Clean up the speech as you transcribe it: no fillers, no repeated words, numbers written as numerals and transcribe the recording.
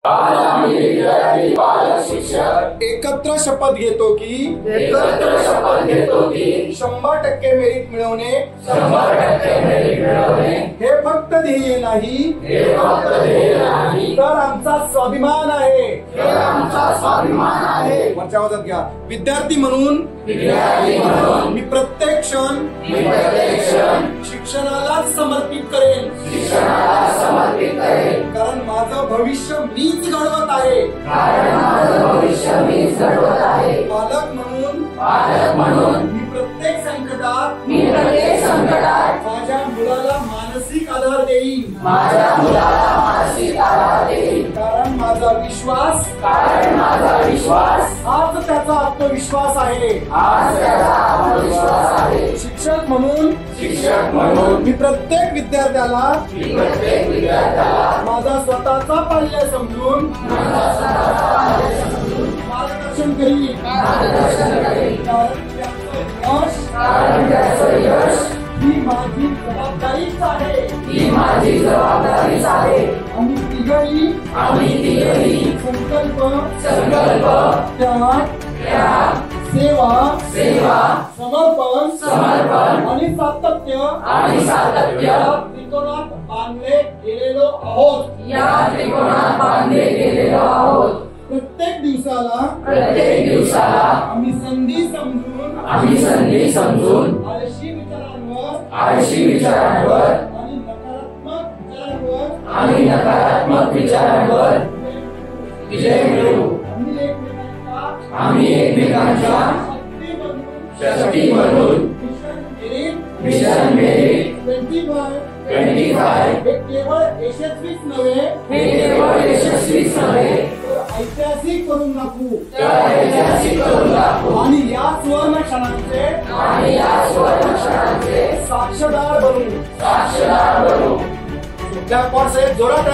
आज आम्ही विद्यार्थी पालक शिक्षक एकत्र शपथ घेतो की 100% मेरिट मिळवणे 100% मेरिट मिळवणे हे फक्त ध्येय नाही तर आमचा स्वाभिमान आहे वरच्या आवाजात घ्या. विद्यार्थी म्हणून मी प्रत्येक क्षण शिक्षणाला समर्पित करेन कारण माझं भविष्य मीच घडवत आहे. पालक म्हणून मी प्रत्येक संकटात माझ्या मुलाला मानसिक आधार देईन कारण माझा विश्वास हाच त्याचा आत्मविश्वास आहे. शिक्षक म्हणून मी प्रत्येक विद्यार्थ्याला माझा स्वतःचा पाल्य समजून मार्गदर्शन करीन कारण त्याचं यश ही माझी जबाबदारीच आहे. आम्ही तिघही संकल्प त्याग सेवा समर्पण आणि सातत्य या त्रिकोणात बांधले गेलेलो आहोत. प्रत्येक दिवसाला आम्ही संधी समजून आळशी विचारांवर आणि नकारात्मक विचारांवर विजय मिळवू. आम्ही एकमेकांच्या शक्ती बनून मिशन मेरिट 25 हे केवळ यशस्वीच नव्हे ऐतिहासिक करून दाखवू आणि या सुवर्ण क्षणांचे साक्षीदार बनू. त्या जोरात